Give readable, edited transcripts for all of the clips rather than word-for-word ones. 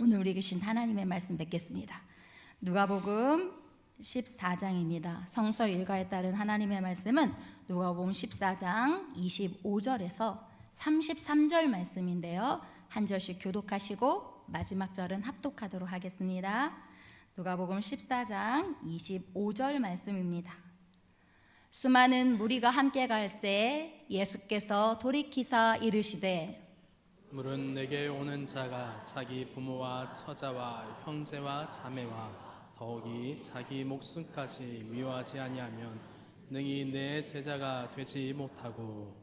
오늘 우리 계신 하나님의 말씀 뵙겠습니다. 누가복음 14장입니다. 성서 일가에 따른 하나님의 말씀은 누가복음 14장 25절에서 33절 말씀인데요. 한 절씩 교독하시고 마지막 절은 합독하도록 하겠습니다. 누가복음 14장 25절 말씀입니다. 수많은 무리가 함께 갈새 예수께서 돌이키사 이르시되 물은 내게 오는 자가 자기 부모와 처자와 형제와 자매와 더욱이 자기 목숨까지 미워하지 아니하면 능히 내 제자가 되지 못하고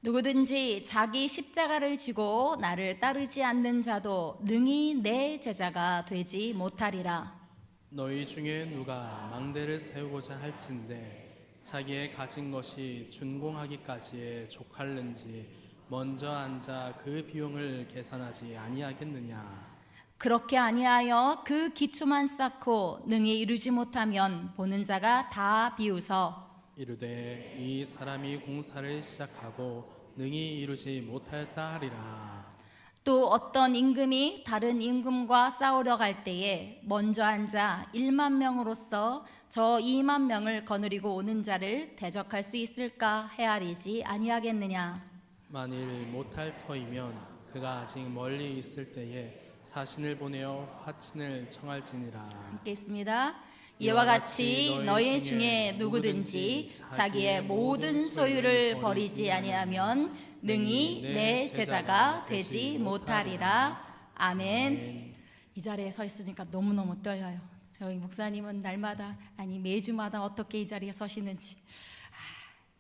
누구든지 자기 십자가를 지고 나를 따르지 않는 자도 능히 내 제자가 되지 못하리라. 너희 중에 누가 망대를 세우고자 할진대 자기의 가진 것이 준공하기까지에 족할는지 먼저 앉아 그 비용을 계산하지 아니하겠느냐. 그렇게 아니하여 그 기초만 쌓고 능히 이루지 못하면 보는 자가 다 비웃어 이르되 이 사람이 공사를 시작하고 능히 이루지 못하였다 하리라. 또 어떤 임금이 다른 임금과 싸우러 갈 때에 먼저 앉아 1만 명으로서 저 2만 명을 거느리고 오는 자를 대적할 수 있을까 헤아리지 아니하겠느냐. 만일 못할 터이면 그가 아직 멀리 있을 때에 사신을 보내어 화친을 청할지니라. 함께 있습니다. 이와 같이 너희 중에 누구든지 자기의 모든 소유를 버리지 아니하면 능히 내 제자가 되지 못하리라. 아멘. 이 자리에 서 있으니까 너무너무 떨려요. 저희 목사님은 날마다 아니 매주마다 어떻게 이 자리에 서시는지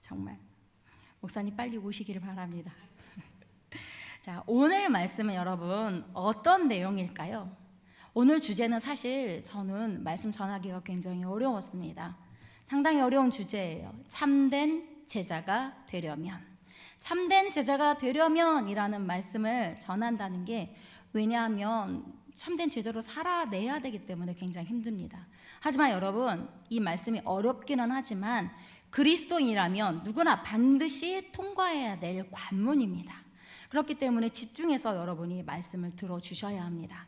정말 목사님 빨리 오시기를 바랍니다. 자, 오늘 말씀은 여러분 어떤 내용일까요? 오늘 주제는 사실 저는 말씀 전하기가 굉장히 어려웠습니다. 상당히 어려운 주제예요. 참된 제자가 되려면. 참된 제자가 되려면이라는 말씀을 전한다는 게 왜냐하면 참된 제자로 살아내야 되기 때문에 굉장히 힘듭니다. 하지만 여러분 이 말씀이 어렵기는 하지만 그리스도인이라면 누구나 반드시 통과해야 될 관문입니다. 그렇기 때문에 집중해서 여러분이 말씀을 들어주셔야 합니다.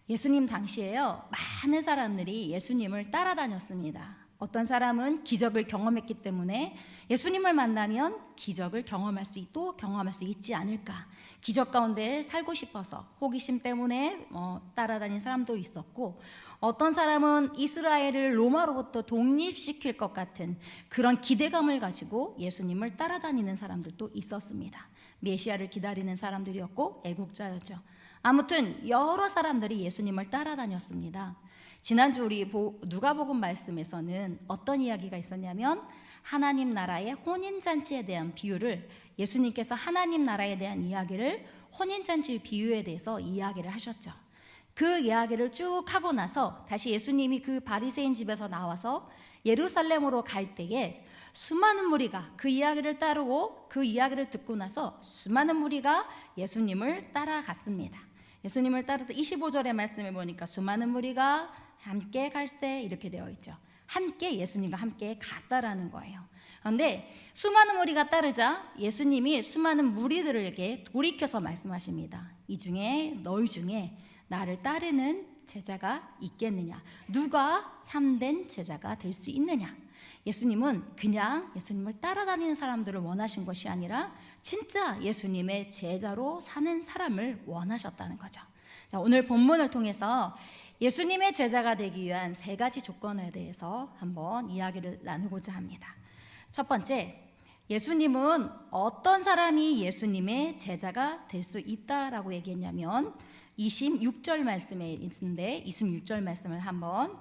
예수님 당시에요, 많은 사람들이 예수님을 따라다녔습니다. 어떤 사람은 기적을 경험했기 때문에 예수님을 만나면 기적을 경험할 수 있지 않을까. 기적 가운데 살고 싶어서 호기심 때문에 따라다닌 사람도 있었고, 어떤 사람은 이스라엘을 로마로부터 독립시킬 것 같은 그런 기대감을 가지고 예수님을 따라다니는 사람들도 있었습니다. 메시아를 기다리는 사람들이었고 애국자였죠. 아무튼 여러 사람들이 예수님을 따라다녔습니다. 지난주 우리 누가복음 말씀에서는 어떤 이야기가 있었냐면 하나님 나라의 혼인잔치에 대한 비유를 예수님께서 하나님 나라에 대한 이야기를 혼인잔치 비유에 대해서 이야기를 하셨죠. 그 이야기를 쭉 하고 나서 다시 예수님이 그 바리새인 집에서 나와서 예루살렘으로 갈 때에 수많은 무리가 그 이야기를 따르고 그 이야기를 듣고 나서 수많은 무리가 예수님을 따라갔습니다. 예수님을 따르다 25절의 말씀을 보니까 수많은 무리가 함께 갈새 이렇게 되어 있죠. 함께 예수님과 함께 갔다라는 거예요. 그런데 수많은 무리가 따르자 예수님이 수많은 무리들에게 돌이켜서 말씀하십니다. 이 중에 너희 중에 나를 따르는 제자가 있겠느냐? 누가 참된 제자가 될 수 있느냐? 예수님은 그냥 예수님을 따라다니는 사람들을 원하신 것이 아니라 진짜 예수님의 제자로 사는 사람을 원하셨다는 거죠. 자, 오늘 본문을 통해서 예수님의 제자가 되기 위한 3가지 조건에 대해서 한번 이야기를 나누고자 합니다. 첫 번째, 예수님은 어떤 사람이 예수님의 제자가 될 수 있다라고 얘기했냐면 26절 말씀에 있는데 26절 말씀을 한번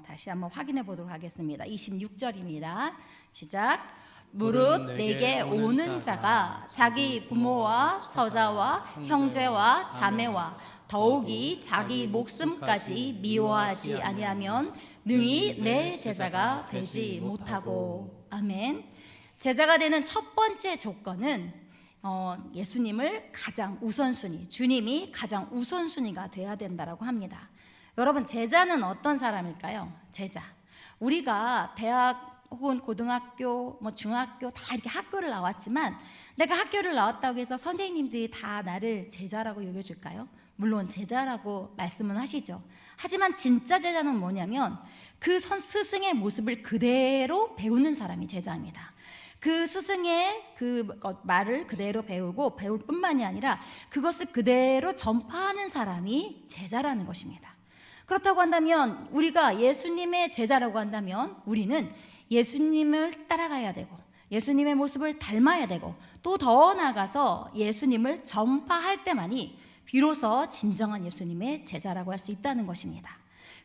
다시 한번 확인해 보도록 하겠습니다. 26절입니다. 시작. 무릇 내게 오는 자가 자기 부모와 처자와 형제와 자매와 더욱이 자기 목숨까지 미워하지 아니하면 능히 내 제자가 되지 못하고. 아멘. 제자가 되는 첫 번째 조건은 예수님을 가장 우선순위, 주님이 가장 우선순위가 돼야 된다라고 합니다. 여러분, 제자는 어떤 사람일까요? 제자. 우리가 대학 혹은 고등학교, 중학교 다 이렇게 학교를 나왔지만 내가 학교를 나왔다고 해서 선생님들이 다 나를 제자라고 여겨줄까요? 물론 제자라고 말씀은 하시죠. 하지만 진짜 제자는 뭐냐면 그 스승의 모습을 그대로 배우는 사람이 제자입니다. 그 스승의 그 말을 그대로 배우고 배울 뿐만이 아니라 그것을 그대로 전파하는 사람이 제자라는 것입니다. 그렇다고 한다면 우리가 예수님의 제자라고 한다면 우리는 예수님을 따라가야 되고 예수님의 모습을 닮아야 되고 또 더 나아가서 예수님을 전파할 때만이 비로소 진정한 예수님의 제자라고 할 수 있다는 것입니다.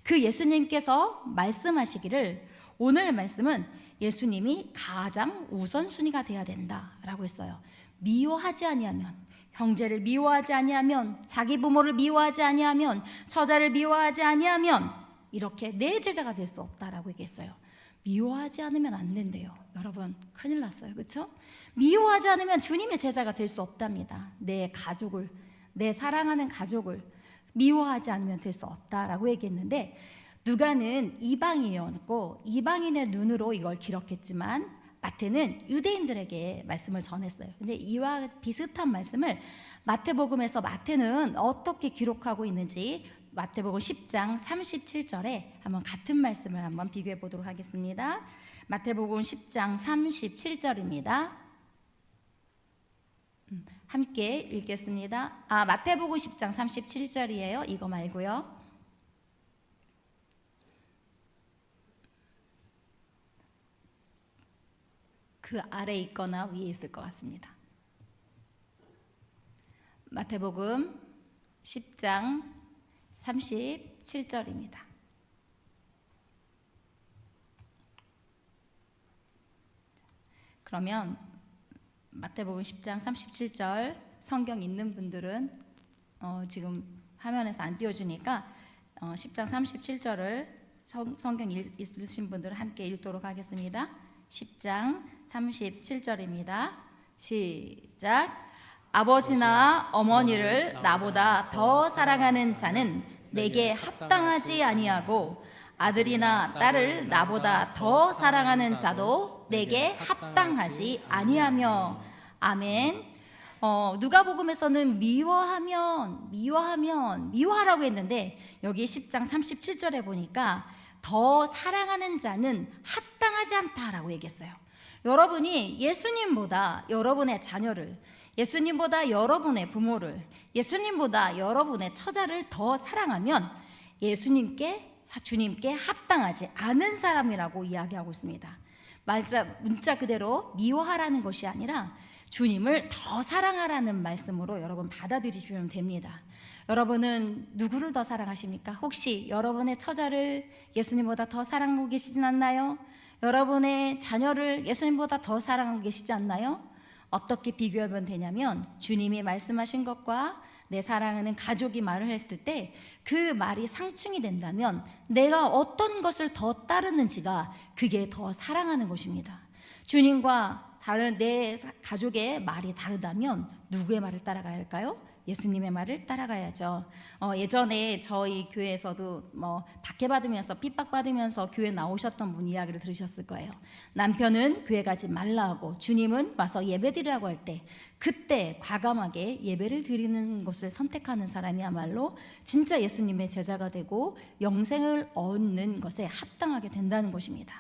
그 예수님께서 말씀하시기를 오늘 말씀은 예수님이 가장 우선순위가 되어야 된다라고 했어요. 미워하지 아니하면, 형제를 미워하지 아니하면, 자기 부모를 미워하지 아니하면, 처자를 미워하지 아니하면 이렇게 내 제자가 될 수 없다라고 얘기했어요. 미워하지 않으면 안 된대요. 여러분 큰일 났어요. 그렇죠? 미워하지 않으면 주님의 제자가 될 수 없답니다. 내 가족을, 내 사랑하는 가족을 미워하지 않으면 될 수 없다라고 얘기했는데 누가는 이방인이었고 이방인의 눈으로 이걸 기록했지만 마태는 유대인들에게 말씀을 전했어요. 근데 이와 비슷한 말씀을 마태복음에서 마태는 어떻게 기록하고 있는지 마태복음 10장 37절에 한번 같은 말씀을 한번 비교해 보도록 하겠습니다. 마태복음 10장 37절입니다. 함께 읽겠습니다. 마태복음 10장 37절이에요. 이거 말고요. 그 아래 있거나 위에 있을 것 같습니다. 마태복음 10장 37절입니다. 그러면 마태복음 10장 37절 성경 있는 분들은 지금 화면에서 안 띄워주니까 10장 37절을 성경 있으신 분들은 함께 읽도록 하겠습니다. 10장 37절입니다. 시작. 아버지나 어머니를 나보다 더 사랑하는 자는 내게 합당하지 아니하고 아들이나 딸을 나보다 더 사랑하는 자도 내게 합당하지 아니하며. 아멘. 누가복음에서는 미워하라고 했는데 여기 10장 37절에 보니까 더 사랑하는 자는 합당하지 않다라고 얘기했어요. 여러분이 예수님보다 여러분의 자녀를, 예수님보다 여러분의 부모를, 예수님보다 여러분의 처자를 더 사랑하면 주님께 합당하지 않은 사람이라고 이야기하고 있습니다. 문자 그대로 미워하라는 것이 아니라 주님을 더 사랑하라는 말씀으로 여러분 받아들이시면 됩니다. 여러분은 누구를 더 사랑하십니까? 혹시 여러분의 처자를 예수님보다 더 사랑하고 계시진 않나요? 여러분의 자녀를 예수님보다 더 사랑하고 계시지 않나요? 어떻게 비교하면 되냐면 주님이 말씀하신 것과 내 사랑하는 가족이 말을 했을 때 그 말이 상충이 된다면 내가 어떤 것을 더 따르는지가 그게 더 사랑하는 것입니다. 주님과 다른 내 가족의 말이 다르다면 누구의 말을 따라가야 할까요? 예수님의 말을 따라가야죠. 예전에 저희 교회에서도 박해받으면서 핍박받으면서 교회 나오셨던 분 이야기를 들으셨을 거예요. 남편은 교회 가지 말라 하고 주님은 와서 예배드리라고 할 때 그때 과감하게 예배를 드리는 것을 선택하는 사람이야말로 진짜 예수님의 제자가 되고 영생을 얻는 것에 합당하게 된다는 것입니다.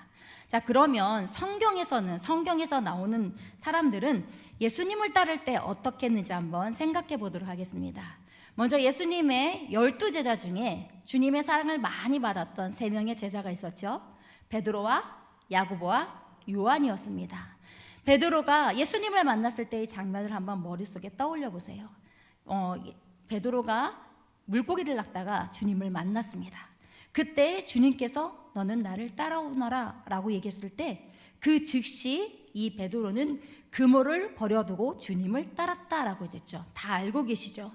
자, 그러면 성경에서 나오는 사람들은 예수님을 따를 때 어떻게 했는지 한번 생각해 보도록 하겠습니다. 먼저 예수님의 12제자 중에 주님의 사랑을 많이 받았던 3명의 제자가 있었죠. 베드로와 야고보와 요한이었습니다. 베드로가 예수님을 만났을 때의 장면을 한번 머릿속에 떠올려 보세요. 베드로가 물고기를 낚다가 주님을 만났습니다. 그때 주님께서 너는 나를 따라오너라 라고 얘기했을 때 그 즉시 이 베드로는 그물을 버려두고 주님을 따랐다라고 했죠. 다 알고 계시죠.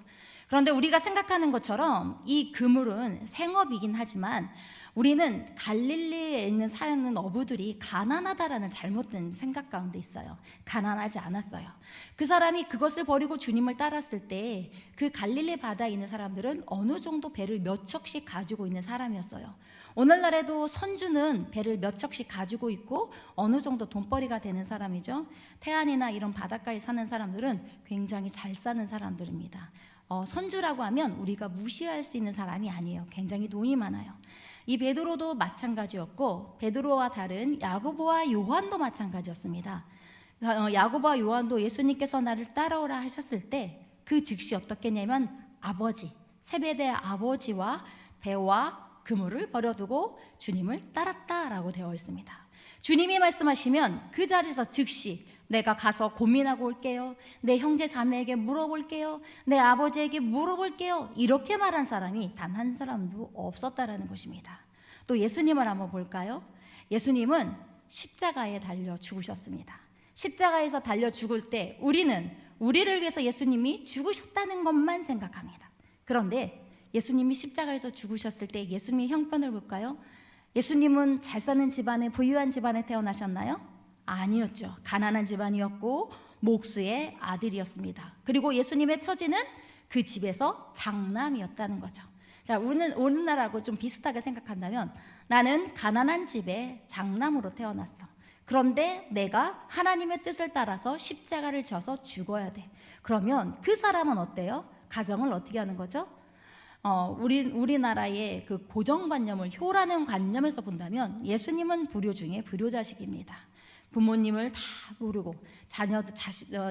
그런데 우리가 생각하는 것처럼 이 그물은 생업이긴 하지만 우리는 갈릴리에 있는 사는 어부들이 가난하다라는 잘못된 생각 가운데 있어요. 가난하지 않았어요. 그 사람이 그것을 버리고 주님을 따랐을 때 그 갈릴리 바다에 있는 사람들은 어느 정도 배를 몇 척씩 가지고 있는 사람이었어요. 오늘날에도 선주는 배를 몇 척씩 가지고 있고 어느 정도 돈벌이가 되는 사람이죠. 태안이나 이런 바닷가에 사는 사람들은 굉장히 잘 사는 사람들입니다. 선주라고 하면 우리가 무시할 수 있는 사람이 아니에요. 굉장히 돈이 많아요. 이 베드로도 마찬가지였고, 베드로와 다른 야고보와 요한도 마찬가지였습니다. 야고보와 요한도 예수님께서 나를 따라오라 하셨을 때 그 즉시 어떻게 했냐면 아버지, 세베대의 아버지와 배와 그물을 버려두고 주님을 따랐다라고 되어 있습니다. 주님이 말씀하시면 그 자리에서 즉시 내가 가서 고민하고 올게요. 내 형제 자매에게 물어볼게요. 내 아버지에게 물어볼게요. 이렇게 말한 사람이 단 한 사람도 없었다라는 것입니다. 또 예수님을 한번 볼까요? 예수님은 십자가에 달려 죽으셨습니다. 십자가에서 달려 죽을 때 우리를 위해서 예수님이 죽으셨다는 것만 생각합니다. 그런데 예수님이 십자가에서 죽으셨을 때 예수님의 형편을 볼까요? 예수님은 잘 사는 집안에, 부유한 집안에 태어나셨나요? 아니었죠. 가난한 집안이었고 목수의 아들이었습니다. 그리고 예수님의 처지는 그 집에서 장남이었다는 거죠. 자, 우리나라하고 좀 비슷하게 생각한다면 나는 가난한 집에 장남으로 태어났어. 그런데 내가 하나님의 뜻을 따라서 십자가를 져서 죽어야 돼. 그러면 그 사람은 어때요? 가정을 어떻게 하는 거죠? 우리나라의 그 고정관념을, 효라는 관념에서 본다면 예수님은 불효 중에 불효자식입니다. 부모님을 다 모르고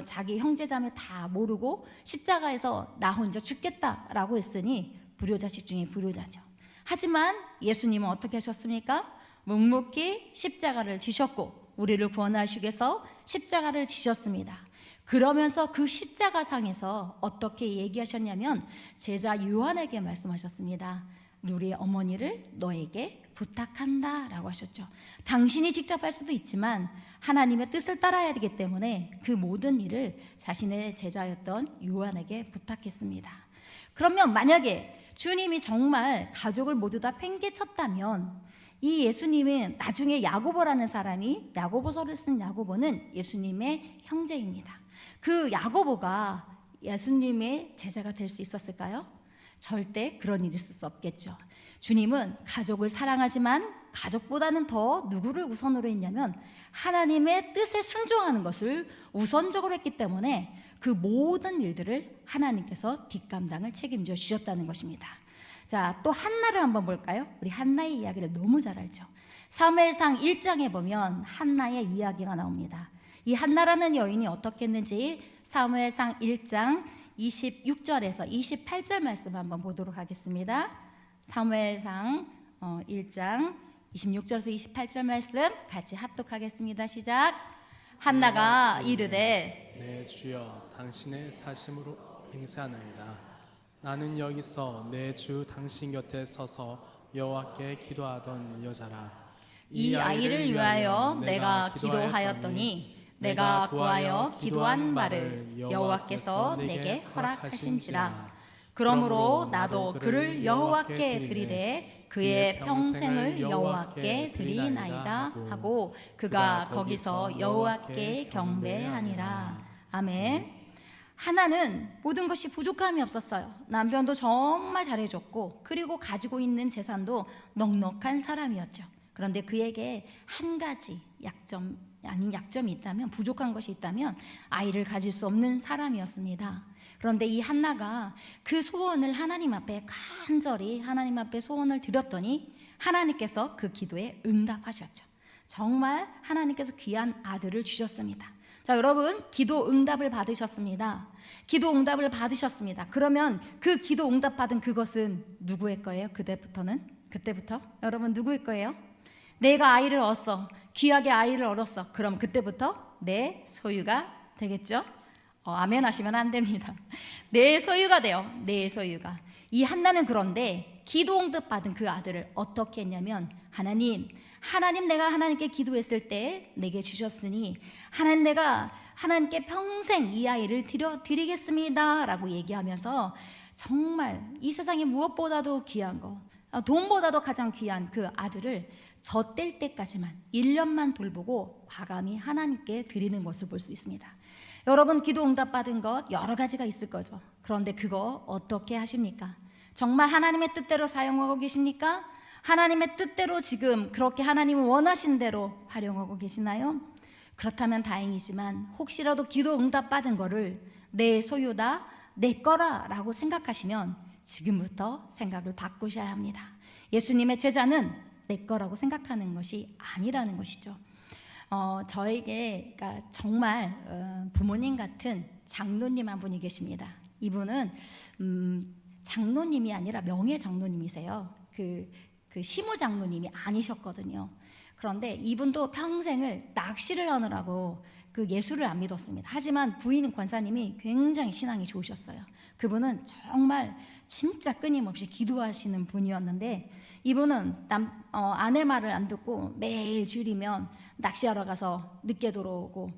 자기 형제자매 다 모르고 십자가에서 나 혼자 죽겠다라고 했으니 불효자식 중에 불효자죠. 하지만 예수님은 어떻게 하셨습니까? 묵묵히 십자가를 지셨고 우리를 구원하시기 위해서 십자가를 지셨습니다. 그러면서 그 십자가상에서 어떻게 얘기하셨냐면 제자 요한에게 말씀하셨습니다. 우리 어머니를 너에게 부탁한다 라고 하셨죠. 당신이 직접 할 수도 있지만 하나님의 뜻을 따라야 되기 때문에 그 모든 일을 자신의 제자였던 요한에게 부탁했습니다. 그러면 만약에 주님이 정말 가족을 모두 다 팽개쳤다면 이 예수님은 나중에 야고보라는 사람이, 야고보서를 쓴 야고보는 예수님의 형제입니다. 그 야고보가 예수님의 제자가 될 수 있었을까요? 절대 그런 일이 있을 수 없겠죠. 주님은 가족을 사랑하지만 가족보다는 더 누구를 우선으로 했냐면 하나님의 뜻에 순종하는 것을 우선적으로 했기 때문에 그 모든 일들을 하나님께서 뒷감당을 책임져 주셨다는 것입니다. 자, 또 한나를 한번 볼까요? 우리 한나의 이야기를 너무 잘 알죠. 사무엘상 1장에 보면 한나의 이야기가 나옵니다. 이 한나라는 여인이 어떻게 했는지 사무엘상 1장 26절에서 28절 말씀 한번 보도록 하겠습니다. 사무엘상 1장 26절에서 28절 말씀 같이 합독하겠습니다. 시작. 한나가 이르되 내 주여 당신의 사심으로 행세하나이다. 나는 여기서 내 주 당신 곁에 서서 여호와께 기도하던 여자라. 이 아이를 위하여 내가 기도하였더니 내가 구하여 기도한 말을 여호와께서 내게 허락하신지라. 그러므로 나도 그를 여호와께 드리되 그의 평생을 여호와께 드리나이다 하고 그가 거기서 여호와께 경배하니라. 아멘. 하나는 모든 것이 부족함이 없었어요. 남편도 정말 잘해줬고 그리고 가지고 있는 재산도 넉넉한 사람이었죠. 그런데 그에게 한 가지 약점이 있다면, 부족한 것이 있다면 아이를 가질 수 없는 사람이었습니다. 그런데 이 한나가 그 소원을 하나님 앞에 간절히 하나님 앞에 소원을 드렸더니 하나님께서 그 기도에 응답하셨죠. 정말 하나님께서 귀한 아들을 주셨습니다. 자, 여러분, 기도 응답을 받으셨습니다. 기도 응답을 받으셨습니다. 그러면 그 기도 응답 받은 그것은 누구의 거예요? 그때부터 여러분 누구의 거예요? 내가 아이를 얻었어. 귀하게 아이를 얻었어. 그럼 그때부터 내 소유가 되겠죠? 아멘 하시면 안 됩니다. 내 소유가 돼요. 내 소유가. 이 한나는 그런데 기도 응답 받은 그 아들을 어떻게 했냐면 하나님 내가 하나님께 기도했을 때 내게 주셨으니 내가 하나님께 평생 이 아이를 드리겠습니다 라고 얘기하면서 정말 이 세상에 무엇보다도 귀한 거, 돈보다도 가장 귀한 그 아들을 젖될 때까지만 1년만 돌보고 과감히 하나님께 드리는 것을 볼 수 있습니다. 여러분, 기도 응답 받은 것 여러 가지가 있을 거죠. 그런데 그거 어떻게 하십니까? 정말 하나님의 뜻대로 사용하고 계십니까? 하나님의 뜻대로 지금 그렇게 하나님이 원하신 대로 활용하고 계시나요? 그렇다면 다행이지만 혹시라도 기도 응답 받은 거를 내 소유다, 내 거라라고 생각하시면 지금부터 생각을 바꾸셔야 합니다. 예수님의 제자는 내 거라고 생각하는 것이 아니라는 것이죠. 저에게 그러니까 정말 부모님 같은 장로님 한 분이 계십니다. 이분은 장로님이 아니라 명예 장로님이세요. 그 시무 장로님이 아니셨거든요. 그런데 이분도 평생을 낚시를 하느라고 그 예수를 안 믿었습니다. 하지만 부인 권사님이 굉장히 신앙이 좋으셨어요. 그분은 정말 진짜 끊임없이 기도하시는 분이었는데 이분은 아내 말을 안 듣고 매일 주일이면 낚시하러 가서 늦게 들어오고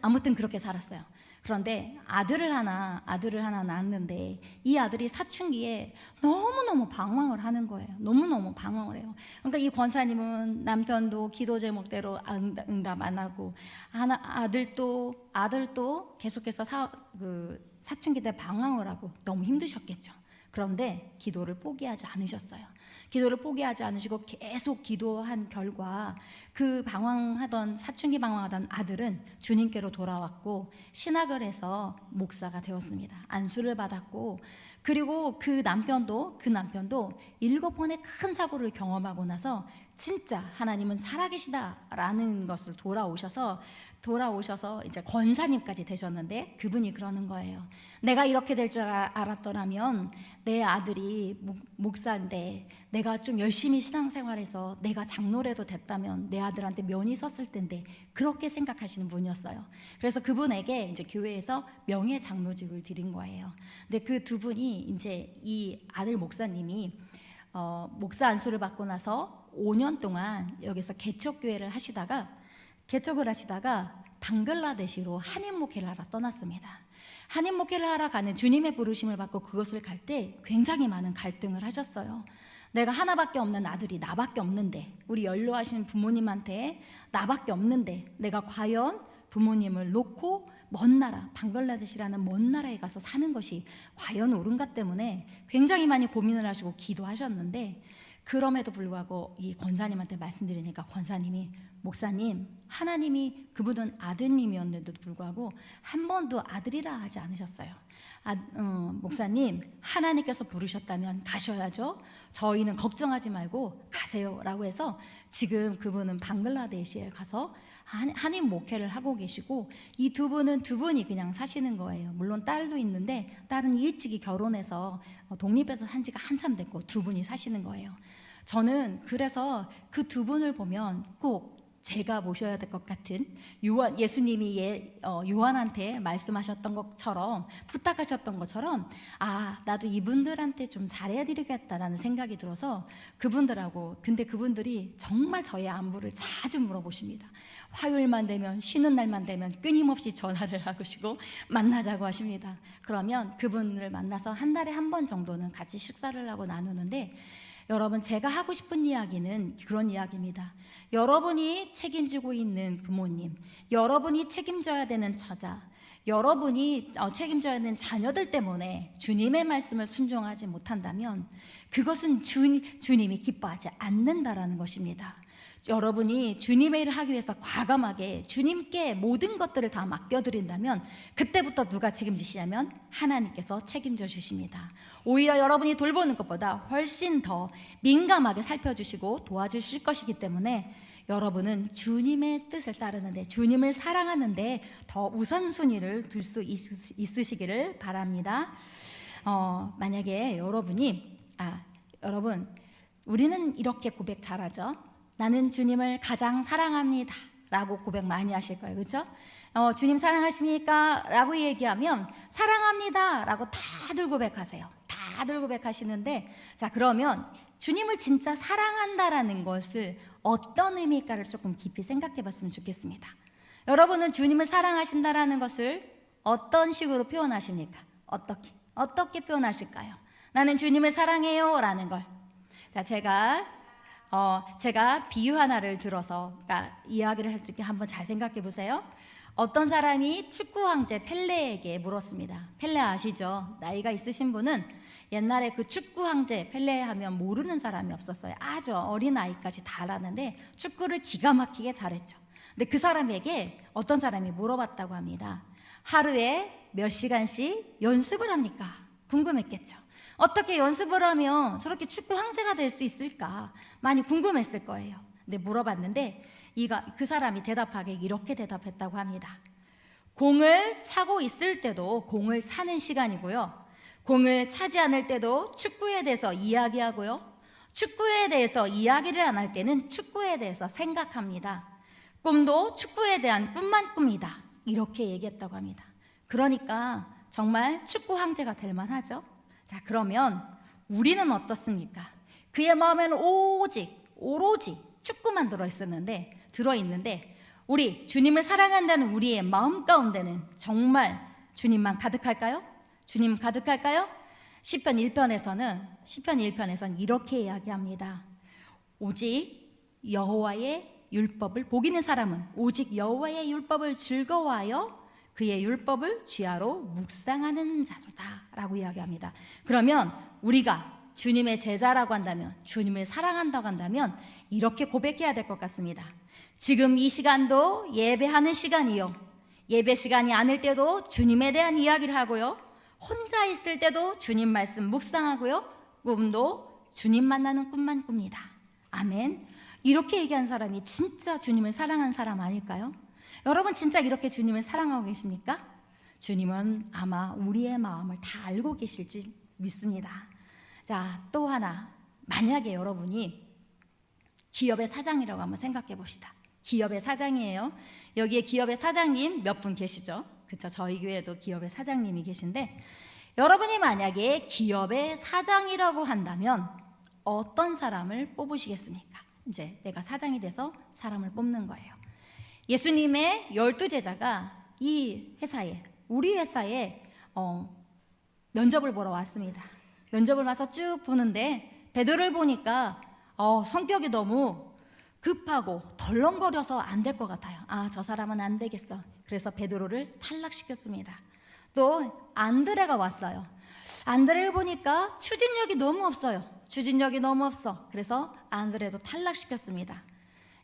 아무튼 그렇게 살았어요. 그런데 아들을 하나 낳았는데 이 아들이 사춘기에 너무너무 방황을 하는 거예요. 너무너무 방황을 해요. 그러니까 이 권사님은 남편도 기도 제목대로 응답 안 하고 아들도 계속해서 사춘기 때 방황을 하고 너무 힘드셨겠죠. 그런데 기도를 포기하지 않으셨어요. 기도를 포기하지 않으시고 계속 기도한 결과 그 사춘기 방황하던 아들은 주님께로 돌아왔고 신학을 해서 목사가 되었습니다. 안수를 받았고 그리고 그 남편도 7번의 큰 사고를 경험하고 나서 진짜 하나님은 살아계시다라는 것을 돌아오셔서 이제 권사님까지 되셨는데 그분이 그러는 거예요. 내가 이렇게 될 줄 알았더라면 내 아들이 목사인데 내가 좀 열심히 신앙생활해서 내가 장로라도 됐다면 내 아들한테 면이 섰을 텐데 그렇게 생각하시는 분이었어요. 그래서 그분에게 이제 교회에서 명예 장로직을 드린 거예요. 근데 그 두 분이 이제 이 아들 목사님이 목사 안수를 받고 나서 5년 동안 여기서 개척을 하시다가 방글라데시로 한인 목회를 하러 떠났습니다. 한인 목회를 하러 가는 주님의 부르심을 받고 그것을 갈 때 굉장히 많은 갈등을 하셨어요. 내가 하나밖에 없는 아들이 나밖에 없는데 우리 연로하신 부모님한테 나밖에 없는데 내가 과연 부모님을 놓고 먼 나라 방글라데시라는 먼 나라에 가서 사는 것이 과연 옳은가 때문에 굉장히 많이 고민을 하시고 기도하셨는데 그럼에도 불구하고 이 권사님한테 말씀드리니까 권사님이 목사님 하나님이 그분은 아드님이었는데도 불구하고 한 번도 아들이라 하지 않으셨어요. 목사님 하나님께서 부르셨다면 가셔야죠. 저희는 걱정하지 말고 가세요 라고 해서 지금 그분은 방글라데시에 가서 한인 목회를 하고 계시고 이 두 분이 그냥 사시는 거예요. 물론 딸도 있는데 딸은 일찍이 결혼해서 독립해서 산 지가 한참 됐고 두 분이 사시는 거예요. 저는 그래서 그 두 분을 보면 꼭 제가 모셔야 될 것 같은 예수님이 요한한테 말씀하셨던 것처럼 부탁하셨던 것처럼 나도 이분들한테 좀 잘해드리겠다라는 생각이 들어서 근데 그분들이 정말 저의 안부를 자주 물어보십니다. 화요일만 되면 쉬는 날만 되면 끊임없이 전화를 하시고 만나자고 하십니다. 그러면 그분을 만나서 한 달에 한 번 정도는 같이 식사를 하고 나누는데 여러분 제가 하고 싶은 이야기는 그런 이야기입니다. 여러분이 책임지고 있는 부모님, 여러분이 책임져야 되는 처자, 여러분이 책임져야 되는 자녀들 때문에 주님의 말씀을 순종하지 못한다면 그것은 주님이 기뻐하지 않는다라는 것입니다. 여러분이 주님의 일을 하기 위해서 과감하게 주님께 모든 것들을 다 맡겨드린다면 그때부터 누가 책임지시냐면 하나님께서 책임져 주십니다. 오히려 여러분이 돌보는 것보다 훨씬 더 민감하게 살펴주시고 도와주실 것이기 때문에 여러분은 주님의 뜻을 따르는데 주님을 사랑하는데 더 우선순위를 둘 수 있으시기를 바랍니다. 만약에 여러분 우리는 이렇게 고백 잘하죠. 나는 주님을 가장 사랑합니다 라고 고백 많이 하실 거예요. 그렇죠? 주님 사랑하십니까? 라고 얘기하면 사랑합니다 라고 다들 고백하세요. 다들 고백하시는데 자 그러면 주님을 진짜 사랑한다라는 것을 어떤 의미일까를 조금 깊이 생각해 봤으면 좋겠습니다. 여러분은 주님을 사랑하신다라는 것을 어떤 식으로 표현하십니까? 어떻게 표현하실까요? 나는 주님을 사랑해요 라는 걸. 자 제가 비유 하나를 들어서 이야기를 해드릴게요. 한번 잘 생각해 보세요. 어떤 사람이 축구 황제 펠레에게 물었습니다. 펠레 아시죠? 나이가 있으신 분은 옛날에 그 축구 황제 펠레 하면 모르는 사람이 없었어요. 아주 어린 아이까지 다 알았는데 축구를 기가 막히게 잘했죠. 근데 그 사람에게 어떤 사람이 물어봤다고 합니다. 하루에 몇 시간씩 연습을 합니까? 궁금했겠죠. 어떻게 연습을 하면 저렇게 축구 황제가 될 수 있을까? 많이 궁금했을 거예요. 근데 물어봤는데 그 사람이 대답하기에 이렇게 대답했다고 합니다. 공을 차고 있을 때도 공을 차는 시간이고요. 공을 차지 않을 때도 축구에 대해서 이야기하고요. 축구에 대해서 이야기를 안 할 때는 축구에 대해서 생각합니다. 꿈도 축구에 대한 꿈만 꿉니다. 이렇게 얘기했다고 합니다. 그러니까 정말 축구 황제가 될 만하죠. 자, 그러면 우리는 어떻습니까? 그의 마음에는 오로지 축구만 들어있는데 우리 주님을 사랑한다는 우리의 마음 가운데는 정말 주님만 가득할까요? 주님 가득할까요? 시편 1편에서는 이렇게 이야기합니다. 오직 여호와의 율법을 복 있는 사람은 오직 여호와의 율법을 즐거워하여 그의 율법을 주야로 묵상하는 자로다 라고 이야기합니다. 그러면 우리가 주님의 제자라고 한다면, 주님을 사랑한다고 한다면 이렇게 고백해야 될 것 같습니다. 지금 이 시간도 예배하는 시간이요, 예배 시간이 아닐 때도 주님에 대한 이야기를 하고요, 혼자 있을 때도 주님 말씀 묵상하고요, 꿈도 주님 만나는 꿈만 꿉니다. 아멘. 이렇게 얘기한 사람이 진짜 주님을 사랑한 사람 아닐까요? 여러분 진짜 이렇게 주님을 사랑하고 계십니까? 주님은 아마 우리의 마음을 다 알고 계실지 믿습니다. 자, 또 하나, 만약에 여러분이 기업의 사장이라고 한번 생각해 봅시다. 기업의 사장이에요. 여기에 기업의 사장님 몇 분 계시죠? 그렇죠. 저희 교회에도 기업의 사장님이 계신데, 여러분이 만약에 기업의 사장이라고 한다면 어떤 사람을 뽑으시겠습니까? 이제 내가 사장이 돼서 사람을 뽑는 거예요. 예수님의 12제자가 우리 회사에 면접을 보러 왔습니다. 면접을 와서 쭉 보는데 베드로를 보니까 성격이 너무 급하고 덜렁거려서 안 될 것 같아요. 저 사람은 안 되겠어. 그래서 베드로를 탈락시켰습니다. 또 안드레가 왔어요. 안드레를 보니까 추진력이 너무 없어. 그래서 안드레도 탈락시켰습니다.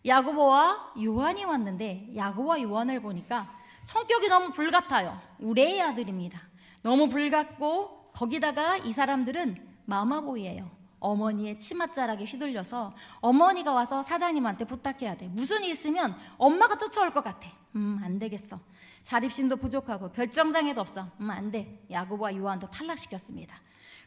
야고보와 요한이 왔는데 야고보와 요한을 보니까 성격이 너무 불같아요. 우레의 아들입니다. 너무 불같고 거기다가 이 사람들은 마마보이예요. 어머니의 치맛자락에 휘둘려서 어머니가 와서 사장님한테 부탁해야 돼. 무슨 일 있으면 엄마가 쫓아올 것 같아. 안 되겠어. 자립심도 부족하고 결정장애도 없어. 안 돼. 야고보와 요한도 탈락시켰습니다.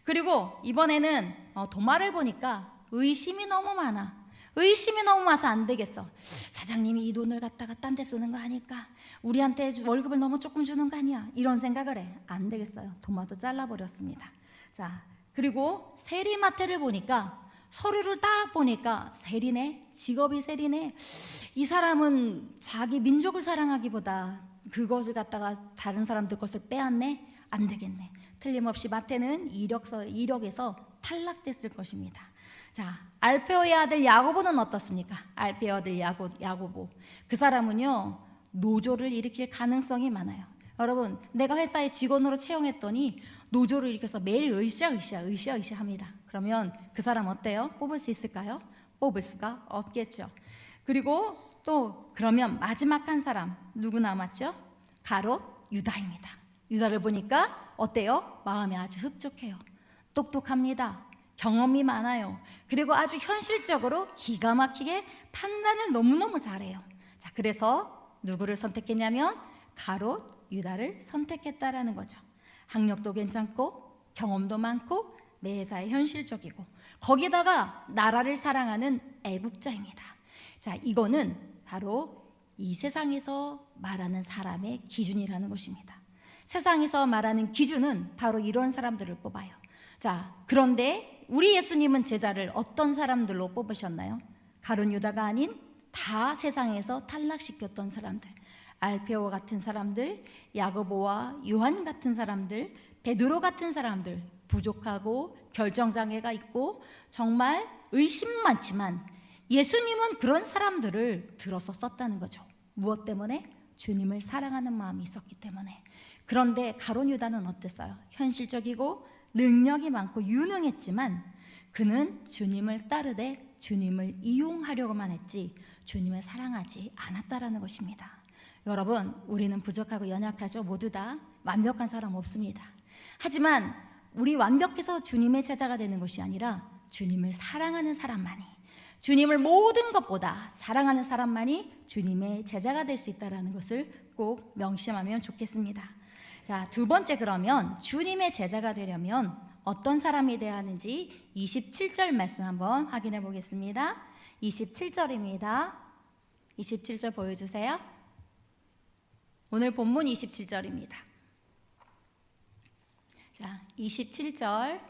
그리고 이번에는 도마를 보니까 의심이 너무 많아서 안 되겠어. 사장님이 이 돈을 갖다가 딴 데 쓰는 거 아닐까? 우리한테 월급을 너무 조금 주는 거 아니야? 이런 생각을 해. 안 되겠어요. 도마도 잘라버렸습니다. 자, 그리고 세리마태를 보니까, 서류를 딱 보니까 직업이 세리네. 이 사람은 자기 민족을 사랑하기보다 그것을 갖다가 다른 사람들 것을 빼앗네. 안 되겠네. 틀림없이 마태는 이력에서 탈락됐을 것입니다. 자, 알페오의 아들 야고보는 어떻습니까? 알페오의 아들 야고보. 그 사람은요, 노조를 일으킬 가능성이 많아요. 여러분, 내가 회사에 직원으로 채용했더니 노조를 일으켜서 매일 으쌰 합니다. 그러면 그 사람 어때요? 뽑을 수 있을까요? 뽑을 수가 없겠죠. 그리고 또 그러면 마지막 한 사람 누구 남았죠? 가롯 유다입니다. 유다를 보니까 어때요? 마음이 아주 흡족해요. 똑똑합니다. 경험이 많아요. 그리고 아주 현실적으로 기가 막히게 판단을 너무너무 잘해요. 자, 그래서 누구를 선택했냐면 가롯 유다를 선택했다라는 거죠. 학력도 괜찮고 경험도 많고 매사에 현실적이고 거기다가 나라를 사랑하는 애국자입니다. 자, 이거는 바로 이 세상에서 말하는 사람의 기준이라는 것입니다. 세상에서 말하는 기준은 바로 이런 사람들을 뽑아요. 자, 그런데 우리 예수님은 제자를 어떤 사람들로 뽑으셨나요? 가룟 유다가 아닌 다 세상에서 탈락시켰던 사람들, 알페오 같은 사람들, 야고보와 요한 같은 사람들, 베드로 같은 사람들, 부족하고 결정장애가 있고 정말 의심 많지만 예수님은 그런 사람들을 들어서 썼다는 거죠. 무엇 때문에? 주님을 사랑하는 마음이 있었기 때문에. 그런데 가룟 유다는 어땠어요? 현실적이고 능력이 많고 유능했지만 그는 주님을 따르되 주님을 이용하려고만 했지 주님을 사랑하지 않았다라는 것입니다. 여러분, 우리는 부족하고 연약하죠. 모두 다 완벽한 사람 없습니다. 하지만 우리 완벽해서 주님의 제자가 되는 것이 아니라 주님을 사랑하는 사람만이, 주님을 모든 것보다 사랑하는 사람만이 주님의 제자가 될 수 있다는 것을 꼭 명심하면 좋겠습니다. 자, 두 번째, 그러면 주님의 제자가 되려면 어떤 사람이 되어야 하는지 27절 말씀 한번 확인해 보겠습니다. 27절입니다. 27절 보여주세요. 오늘 본문 27절입니다. 자, 27절.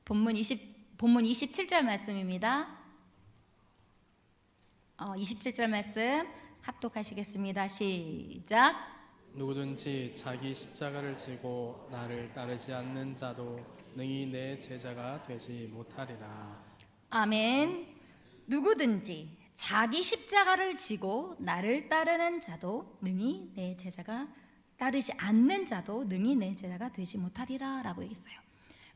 본문 27절 말씀입니다. 27절 말씀 합독하시겠습니다. 시작. 누구든지 자기 십자가를 지고 나를 따르지 않는 자도 능히 내 제자가 되지 못하리라. 아멘. 누구든지 자기 십자가를 지고 나를 따르는 자도 능히 내 제자가, 따르지 않는 자도 능히 내 제자가 되지 못하리라 라고 얘기했어요.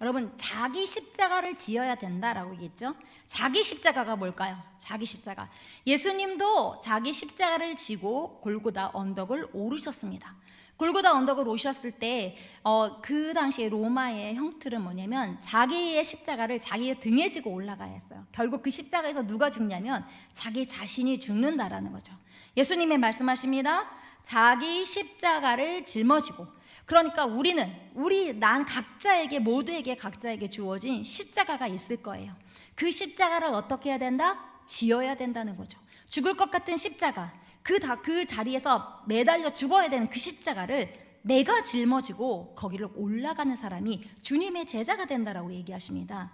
여러분, 자기 십자가를 지어야 된다라고 얘기했죠. 자기 십자가가 뭘까요? 자기 십자가. 예수님도 자기 십자가를 지고 골고다 언덕을 오르셨습니다. 골고다 언덕을 오셨을 때 그 당시에 로마의 형틀은 뭐냐면 자기의 십자가를 자기의 등에 지고 올라가야 했어요. 결국 그 십자가에서 누가 죽냐면 자기 자신이 죽는다라는 거죠. 예수님이 말씀하십니다. 자기 십자가를 짊어지고, 그러니까 난 각자에게, 모두에게 각자에게 주어진 십자가가 있을 거예요. 그 십자가를 어떻게 해야 된다? 지어야 된다는 거죠. 죽을 것 같은 십자가, 그 자리에서 매달려 죽어야 되는 그 십자가를 내가 짊어지고 거기를 올라가는 사람이 주님의 제자가 된다라고 얘기하십니다.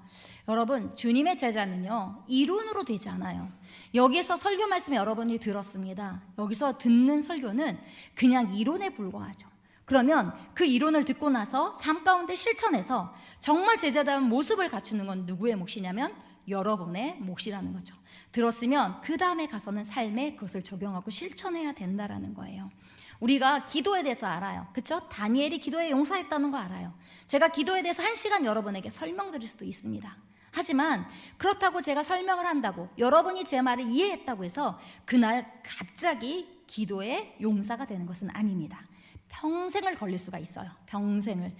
여러분, 주님의 제자는요, 이론으로 되지 않아요. 여기서 설교 말씀 여러분이 들었습니다. 여기서 듣는 설교는 그냥 이론에 불과하죠. 그러면 그 이론을 듣고 나서 삶 가운데 실천해서 정말 제자다운 모습을 갖추는 건 누구의 몫이냐면 여러분의 몫이라는 거죠. 들었으면 그 다음에 가서는 삶에 그것을 적용하고 실천해야 된다라는 거예요. 우리가 기도에 대해서 알아요. 그렇죠? 다니엘이 기도에 용서했다는 거 알아요. 제가 기도에 대해서 1시간 여러분에게 설명드릴 수도 있습니다. 하지만 그렇다고 제가 설명을 한다고 여러분이 제 말을 이해했다고 해서 그날 갑자기 기도에 용사가 되는 것은 아닙니다. 평생을 걸릴 수가 있어요. 평생을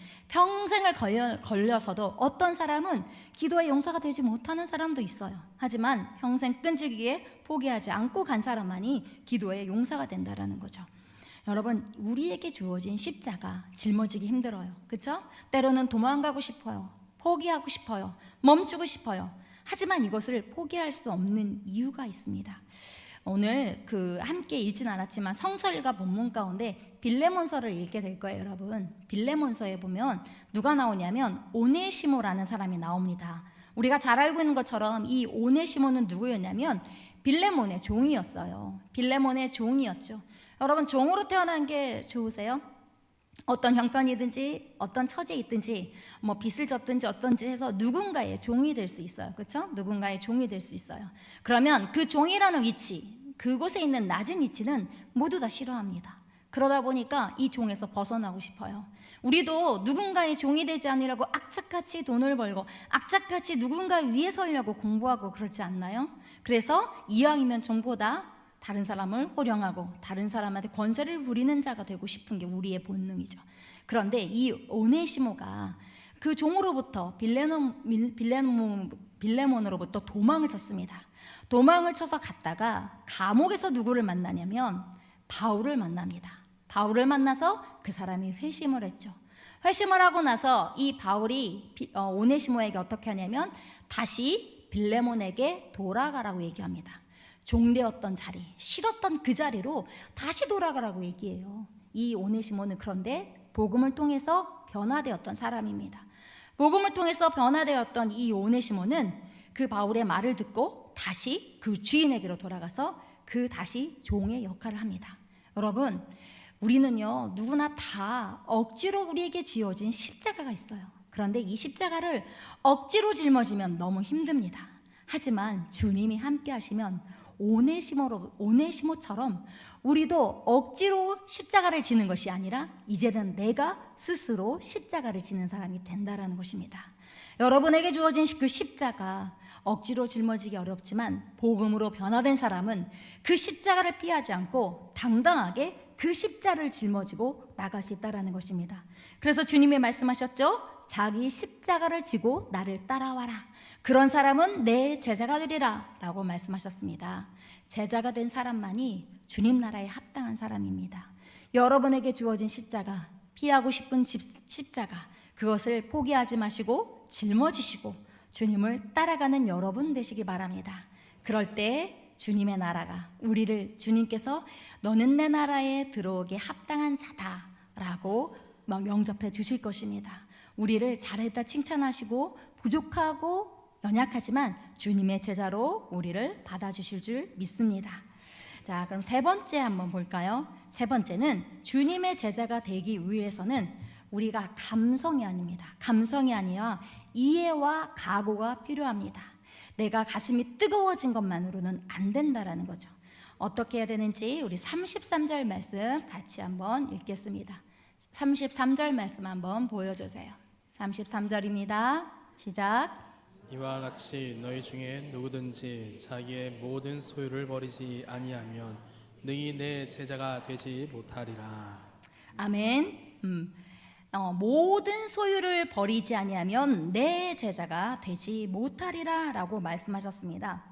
걸려서도 어떤 사람은 기도의 용서가 되지 못하는 사람도 있어요. 하지만 평생 끈질기게 포기하지 않고 간 사람만이 기도의 용사가 된다라는 거죠. 여러분, 우리에게 주어진 십자가 짊어지기 힘들어요. 그렇죠? 때로는 도망가고 싶어요. 포기하고 싶어요. 멈추고 싶어요. 하지만 이것을 포기할 수 없는 이유가 있습니다. 오늘 함께 읽진 않았지만 성서일과 본문 가운데 빌레몬서를 읽게 될 거예요, 여러분. 빌레몬서에 보면 누가 나오냐면 오네시모라는 사람이 나옵니다. 우리가 잘 알고 있는 것처럼 이 오네시모는 누구였냐면 빌레몬의 종이었어요. 빌레몬의 종이었죠. 여러분, 종으로 태어난 게 좋으세요? 어떤 형편이든지 어떤 처지에 있든지 뭐 빚을 졌든지 어떤지 해서 누군가의 종이 될 수 있어요. 그렇죠? 누군가의 종이 될 수 있어요. 그러면 그 종이라는 위치, 그곳에 있는 낮은 위치는 모두 다 싫어합니다. 그러다 보니까 이 종에서 벗어나고 싶어요. 우리도 누군가의 종이 되지 않으려고 악착같이 돈을 벌고 악착같이 누군가 위에 서려고 공부하고 그렇지 않나요? 그래서 이왕이면 종보다 다른 사람을 호령하고 다른 사람한테 권세를 부리는 자가 되고 싶은 게 우리의 본능이죠. 그런데 이 오네시모가 그 종으로부터 빌레몬으로부터 도망을 쳤습니다. 도망을 쳐서 갔다가 감옥에서 누구를 만나냐면 바울을 만납니다. 바울을 만나서 그 사람이 회심을 했죠. 회심을 하고 나서 이 바울이 오네시모에게 어떻게 하냐면 다시 빌레몬에게 돌아가라고 얘기합니다. 종되었던 자리, 싫었던 그 자리로 다시 돌아가라고 얘기해요. 이 오네시모는 그런데 복음을 통해서 변화되었던 사람입니다. 복음을 통해서 변화되었던 이 오네시모는 그 바울의 말을 듣고 다시 그 주인에게로 돌아가서 다시 종의 역할을 합니다. 여러분, 우리는요, 누구나 다 억지로 우리에게 지어진 십자가가 있어요. 그런데 이 십자가를 억지로 짊어지면 너무 힘듭니다. 하지만 주님이 함께 하시면 오네시모처럼 우리도 억지로 십자가를 지는 것이 아니라 이제는 내가 스스로 십자가를 지는 사람이 된다라는 것입니다. 여러분에게 주어진 그 십자가, 억지로 짊어지기 어렵지만 복음으로 변화된 사람은 그 십자가를 피하지 않고 당당하게 그 십자를 짊어지고 나갈 수 있다는 것입니다. 그래서 주님이 말씀하셨죠. 자기 십자가를 지고 나를 따라와라. 그런 사람은 내 제자가 되리라 라고 말씀하셨습니다. 제자가 된 사람만이 주님 나라에 합당한 사람입니다. 여러분에게 주어진 십자가, 피하고 싶은 십자가, 그것을 포기하지 마시고 짊어지시고 주님을 따라가는 여러분 되시기 바랍니다. 그럴 때 주님의 나라가 우리를 주님께서 너는 내 나라에 들어오게 합당한 자다라고 영접해 주실 것입니다. 우리를 잘했다 칭찬하시고 부족하고 연약하지만 주님의 제자로 우리를 받아주실 줄 믿습니다. 자, 그럼 세 번째 한번 볼까요? 세 번째는 주님의 제자가 되기 위해서는 우리가 감성이 아닙니다. 감성이 아니라 이해와 각오가 필요합니다. 내가 가슴이 뜨거워진 것만으로는 안 된다라는 거죠. 어떻게 해야 되는지 우리 33절 말씀 같이 한번 읽겠습니다. 33절 말씀 한번 보여주세요. 33절입니다. 시작. 이와 같이 너희 중에 누구든지 자기의 모든 소유를 버리지 아니하면 능히 내 제자가 되지 못하리라. 아멘. 모든 소유를 버리지 아니하면 내 제자가 되지 못하리라 라고 말씀하셨습니다.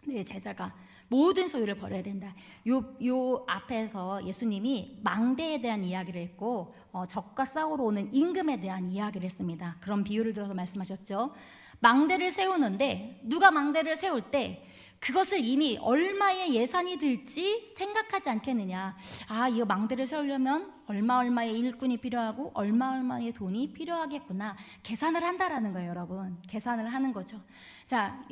내 제자가 모든 소유를 버려야 된다. 요 앞에서 예수님이 망대에 대한 이야기를 했고 적과 싸우러 오는 임금에 대한 이야기를 했습니다. 그런 비유를 들어서 말씀하셨죠. 망대를 세우는데 누가 망대를 세울 때 그것을 이미 얼마의 예산이 들지 생각하지 않겠느냐. 아, 이거 망대를 세우려면 얼마의 일꾼이 필요하고 얼마의 돈이 필요하겠구나. 계산을 한다라는 거예요, 여러분. 계산을 하는 거죠. 자,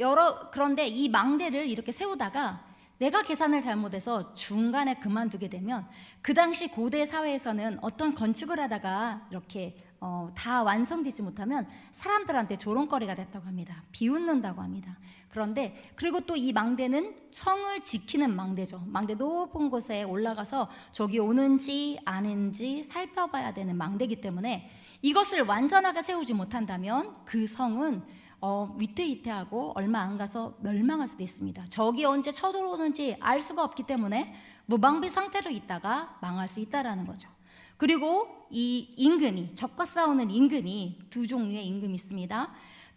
그런데 이 망대를 이렇게 세우다가 내가 계산을 잘못해서 중간에 그만두게 되면 그 당시 고대 사회에서는 어떤 건축을 하다가 이렇게 다 완성되지 못하면 사람들한테 조롱거리가 됐다고 합니다. 비웃는다고 합니다. 그런데 그리고 또 이 망대는 성을 지키는 망대죠. 망대 높은 곳에 올라가서 저기 오는지 아닌지 살펴봐야 되는 망대이기 때문에 이것을 완전하게 세우지 못한다면 그 성은 위태위태하고 얼마 안 가서 멸망할 수도 있습니다. 적이 언제 쳐들어오는지 알 수가 없기 때문에 무방비 상태로 있다가 망할 수 있다라는 거죠. 그리고 이 임금이, 적과 싸우는 임금이 두 종류의 임금이 있습니다.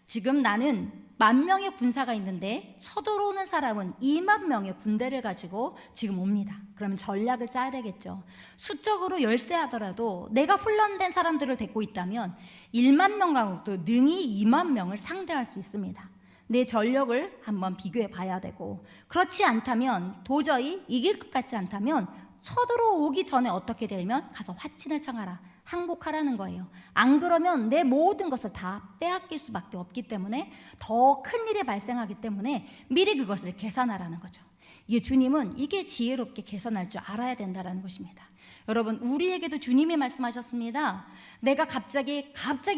지금 나는 10,000명의 군사가 있는데 쳐들어오는 사람은 20,000명의 군대를 가지고 지금 옵니다. 그러면 전략을 짜야 되겠죠. 수적으로 열세하더라도 내가 훈련된 사람들을 데리고 있다면 10,000명과도 능히 20,000명을 상대할 수 있습니다. 내 전력을 한번 비교해 봐야 되고, 그렇지 않다면 도저히 이길 것 같지 않다면 쳐들어오기 전에 어떻게 되면 가서 화친을 청하라, 항복하라는 거예요. 안 그러면 내 모든 것을 다 빼앗길 수밖에 없기 때문에 더 큰 일이 발생하기 때문에 미리 그것을 계산하라는 거죠. 이게 주님은 이게 지혜롭게 계산할 줄 알아야 된다는 것입니다. 여러분, 우리에게도 주님이 말씀하셨습니다. 내가 갑자기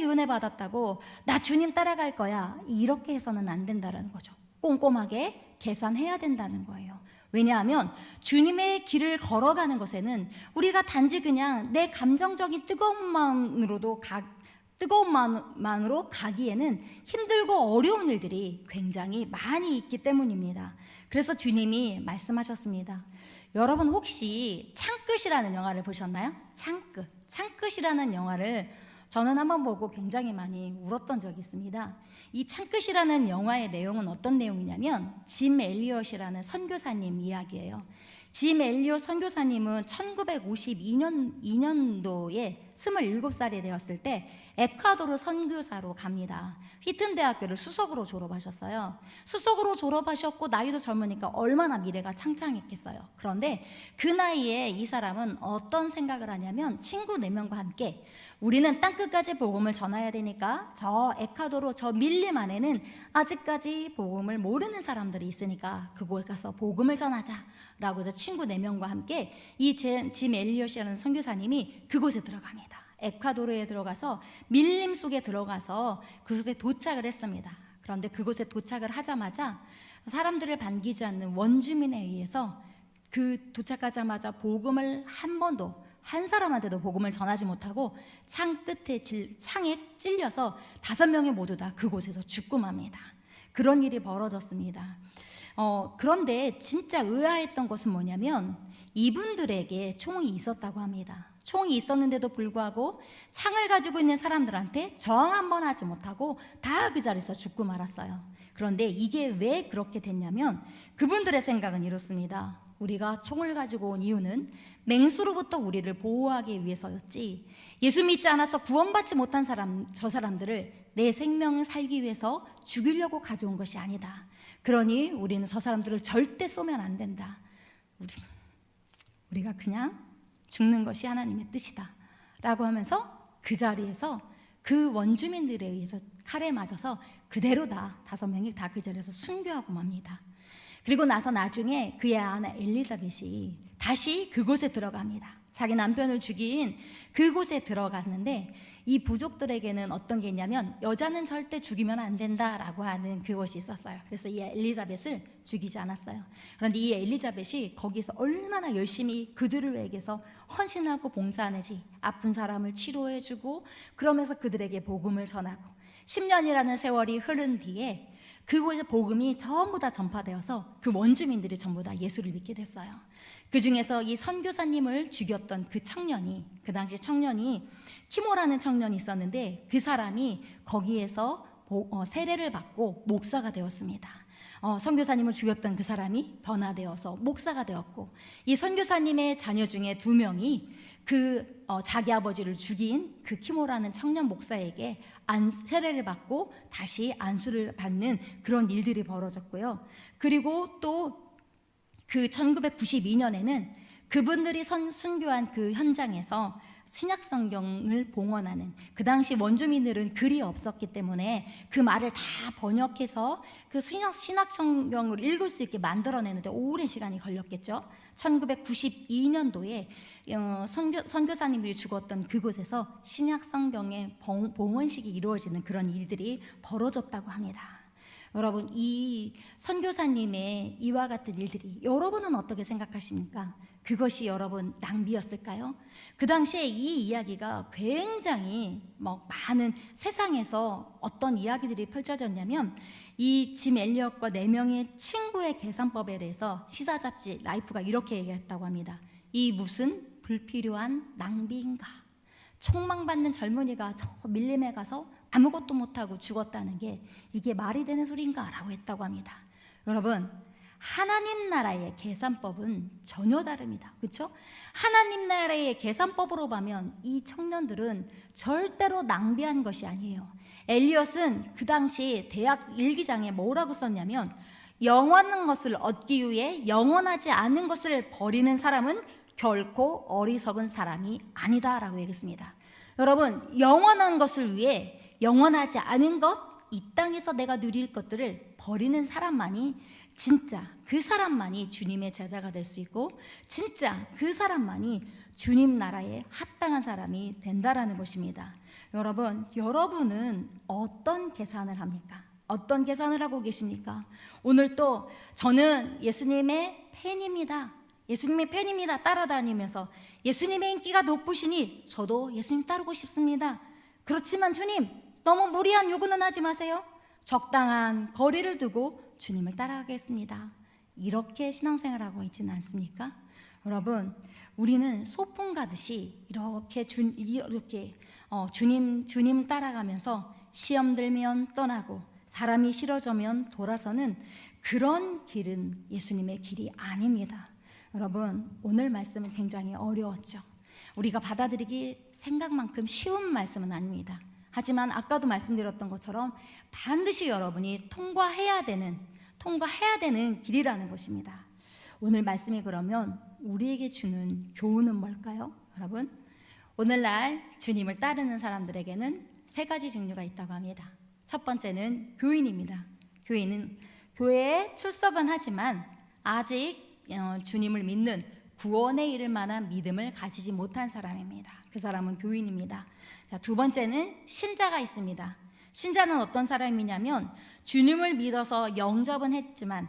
은혜 받았다고 나 주님 따라갈 거야, 이렇게 해서는 안 된다는 거죠. 꼼꼼하게 계산해야 된다는 거예요. 왜냐하면 주님의 길을 걸어가는 것에는 우리가 단지 그냥 내 감정적인 뜨거운 마음으로 가기에는 힘들고 어려운 일들이 굉장히 많이 있기 때문입니다. 그래서 주님이 말씀하셨습니다. 여러분, 혹시 창끝이라는 영화를 보셨나요? 창끝이라는 영화를 저는 한번 보고 굉장히 많이 울었던 적이 있습니다. 이 창끝이라는 영화의 내용은 어떤 내용이냐면 짐 엘리엇이라는 선교사님 이야기예요. 짐 엘리엇 선교사님은 1952년도에 27살이 되었을 때 에콰도르 선교사로 갑니다. 휘튼 대학교를 수석으로 졸업하셨어요. 수석으로 졸업하셨고 나이도 젊으니까 얼마나 미래가 창창했겠어요. 그런데 그 나이에 이 사람은 어떤 생각을 하냐면 친구 4명과 함께 우리는 땅끝까지 복음을 전해야 되니까 저 에콰도르 저 밀림 안에는 아직까지 복음을 모르는 사람들이 있으니까 그곳에 가서 복음을 전하자라고 해서 친구 4명과 함께 이 짐 엘리엇이라는 선교사님이 그곳에 들어갑니다. 에콰도르에 들어가서 밀림 속에 들어가서 그곳에 도착을 했습니다. 그런데 그곳에 도착을 하자마자 사람들을 반기지 않는 원주민에 의해서 그 도착하자마자 복음을 한 사람한테도 복음을 전하지 못하고 창에 찔려서 5명이 모두 다 그곳에서 죽고 맙니다. 그런 일이 벌어졌습니다. 그런데 진짜 의아했던 것은 뭐냐면 이분들에게 총이 있었다고 합니다. 총이 있었는데도 불구하고 창을 가지고 있는 사람들한테 저항 한번 하지 못하고 다 그 자리에서 죽고 말았어요. 그런데 이게 왜 그렇게 됐냐면 그분들의 생각은 이렇습니다. 우리가 총을 가지고 온 이유는 맹수로부터 우리를 보호하기 위해서였지, 예수 믿지 않아서 구원받지 못한 저 사람들을 내 생명을 살기 위해서 죽이려고 가져온 것이 아니다. 그러니 우리는 저 사람들을 절대 쏘면 안 된다. 우리가 그냥 죽는 것이 하나님의 뜻이다 라고 하면서 그 자리에서 그 원주민들에 의해서 칼에 맞아서 그대로 다 5명이 다 그 자리에서 순교하고 맙니다. 그리고 나서 나중에 그의 아내 엘리자벳이 다시 그곳에 들어갑니다. 자기 남편을 죽인 그곳에 들어갔는데 이 부족들에게는 어떤 게 있냐면 여자는 절대 죽이면 안 된다라고 하는 그것이 있었어요. 그래서 이 엘리자벳을 죽이지 않았어요. 그런데 이 엘리자벳이 거기서 얼마나 열심히 그들을 위해서 헌신하고 봉사하는지, 아픈 사람을 치료해주고 그러면서 그들에게 복음을 전하고 10년이라는 세월이 흐른 뒤에 그곳의 복음이 전부 다 전파되어서 그 원주민들이 전부 다 예수를 믿게 됐어요. 그 중에서 이 선교사님을 죽였던 그 청년이, 그 당시 청년이 키모라는 청년이 있었는데 그 사람이 거기에서 세례를 받고 목사가 되었습니다. 선교사님을 죽였던 그 사람이 변화되어서 목사가 되었고, 이 선교사님의 자녀 중에 2명이 자기 아버지를 죽인 그 키모라는 청년 목사에게 세례를 받고 다시 안수를 받는 그런 일들이 벌어졌고요. 그리고 또 그 1992년에는 그분들이 순교한 그 현장에서 신약 성경을 봉헌하는, 그 당시 원주민들은 글이 없었기 때문에 그 말을 다 번역해서 그 신약 성경을 읽을 수 있게 만들어내는데 오랜 시간이 걸렸겠죠. 1992년도에 선교사님들이 죽었던 그곳에서 신약 성경의 봉헌식이 이루어지는 그런 일들이 벌어졌다고 합니다. 여러분, 이 선교사님의 이와 같은 일들이 여러분은 어떻게 생각하십니까? 그것이 여러분 낭비였을까요? 그 당시에 이 이야기가 굉장히 많은, 세상에서 어떤 이야기들이 펼쳐졌냐면 이 짐 엘리엇과 4명의 친구의 계산법에 대해서 시사 잡지 라이프가 이렇게 얘기했다고 합니다. 이 무슨 불필요한 낭비인가? 총망받는 젊은이가 저 밀림에 가서 아무것도 못하고 죽었다는 게 이게 말이 되는 소리인가? 라고 했다고 합니다. 여러분, 하나님 나라의 계산법은 전혀 다릅니다. 그렇죠? 하나님 나라의 계산법으로 보면 이 청년들은 절대로 낭비한 것이 아니에요. 엘리엇은 그 당시 대학 일기장에 뭐라고 썼냐면 영원한 것을 얻기 위해 영원하지 않은 것을 버리는 사람은 결코 어리석은 사람이 아니다 라고 얘기했습니다. 여러분, 영원한 것을 위해 영원하지 않은 것, 이 땅에서 내가 누릴 것들을 버리는 사람만이, 진짜 그 사람만이 주님의 제자가 될 수 있고 진짜 그 사람만이 주님 나라에 합당한 사람이 된다라는 것입니다. 여러분은 어떤 계산을 합니까? 어떤 계산을 하고 계십니까? 오늘 또 저는 예수님의 팬입니다. 예수님의 팬입니다. 따라다니면서 예수님의 인기가 높으시니 저도 예수님 따르고 싶습니다. 그렇지만 주님, 너무 무리한 요구는 하지 마세요. 적당한 거리를 두고 주님을 따라가겠습니다. 이렇게 신앙생활하고 있지는 않습니까? 여러분, 우리는 소풍 가듯이 이렇게 주님 따라가면서 시험 들면 떠나고 사람이 싫어지면 돌아서는 그런 길은 예수님의 길이 아닙니다. 여러분, 오늘 말씀은 굉장히 어려웠죠. 우리가 받아들이기 생각만큼 쉬운 말씀은 아닙니다. 하지만 아까도 말씀드렸던 것처럼 반드시 여러분이 통과해야 되는 길이라는 것입니다. 오늘 말씀이 그러면 우리에게 주는 교훈은 뭘까요? 여러분, 오늘날 주님을 따르는 사람들에게는 3가지 종류가 있다고 합니다. 첫 번째는 교인입니다. 교인은 교회에 출석은 하지만 아직 주님을 믿는, 구원에 이를 만한 믿음을 가지지 못한 사람입니다. 그 사람은 교인입니다. 자, 2번째는 신자가 있습니다. 신자는 어떤 사람이냐면 주님을 믿어서 영접은 했지만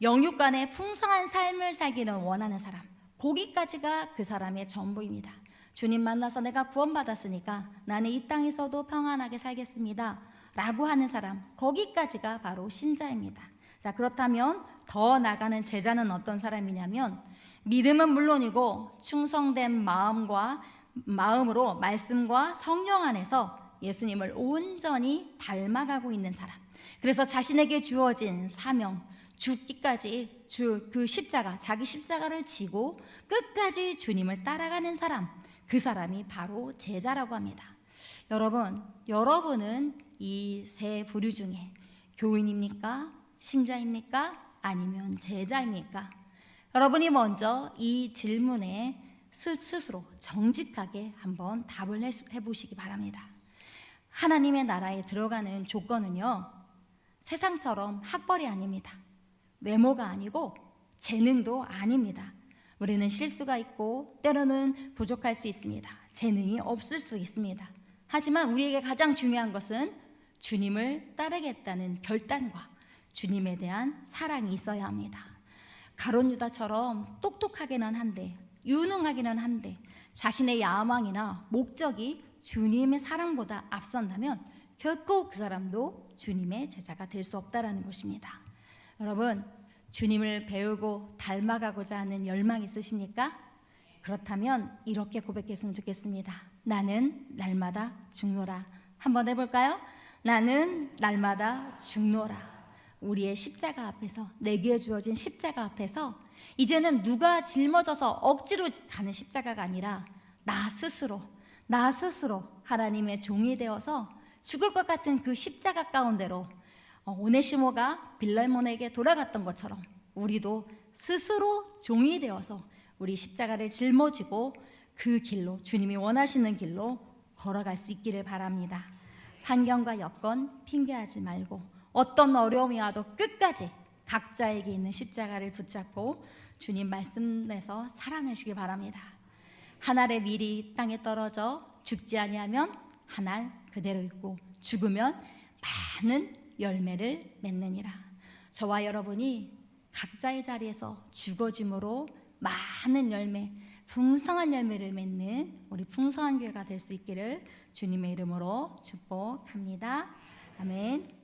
영육 간의 풍성한 삶을 살기는 원하는 사람, 거기까지가 그 사람의 전부입니다. 주님 만나서 내가 구원받았으니까 나는 이 땅에서도 평안하게 살겠습니다 라고 하는 사람, 거기까지가 바로 신자입니다. 자, 그렇다면 더 나가는 제자는 어떤 사람이냐면 믿음은 물론이고 충성된 마음으로 말씀과 성령 안에서 예수님을 온전히 닮아가고 있는 사람. 그래서 자신에게 주어진 사명, 죽기까지 그 십자가, 자기 십자가를 지고 끝까지 주님을 따라가는 사람, 그 사람이 바로 제자라고 합니다. 여러분은 이 세 부류 중에 교인입니까? 신자입니까? 아니면 제자입니까? 여러분이 먼저 이 질문에 스스로 정직하게 한번 답을 해보시기 바랍니다. 하나님의 나라에 들어가는 조건은요, 세상처럼 학벌이 아닙니다. 외모가 아니고 재능도 아닙니다. 우리는 실수가 있고 때로는 부족할 수 있습니다. 재능이 없을 수 있습니다. 하지만 우리에게 가장 중요한 것은 주님을 따르겠다는 결단과 주님에 대한 사랑이 있어야 합니다. 가룟 유다처럼 똑똑하기는 한데, 유능하기는 한데 자신의 야망이나 목적이 주님의 사랑보다 앞선다면 결코 그 사람도 주님의 제자가 될 수 없다라는 것입니다. 여러분, 주님을 배우고 닮아가고자 하는 열망이 있으십니까? 그렇다면 이렇게 고백했으면 좋겠습니다. 나는 날마다 죽노라. 한번 해볼까요? 나는 날마다 죽노라. 우리의 십자가 앞에서, 내게 주어진 십자가 앞에서 이제는 누가 짊어져서 억지로 가는 십자가가 아니라 나 스스로 하나님의 종이 되어서 죽을 것 같은 그 십자가 가운데로 오네시모가 빌레몬에게 돌아갔던 것처럼 우리도 스스로 종이 되어서 우리 십자가를 짊어지고 그 길로, 주님이 원하시는 길로 걸어갈 수 있기를 바랍니다. 환경과 여건 핑계하지 말고 어떤 어려움이 와도 끝까지 각자에게 있는 십자가를 붙잡고 주님 말씀에서 살아내시기 바랍니다. 한 알의 밀이 땅에 떨어져 죽지 아니하면 한 알 그대로 있고 죽으면 많은 열매를 맺느니라. 저와 여러분이 각자의 자리에서 죽어짐으로 많은 열매, 풍성한 열매를 맺는 우리 풍성한 교회가 될 수 있기를 주님의 이름으로 축복합니다. 아멘.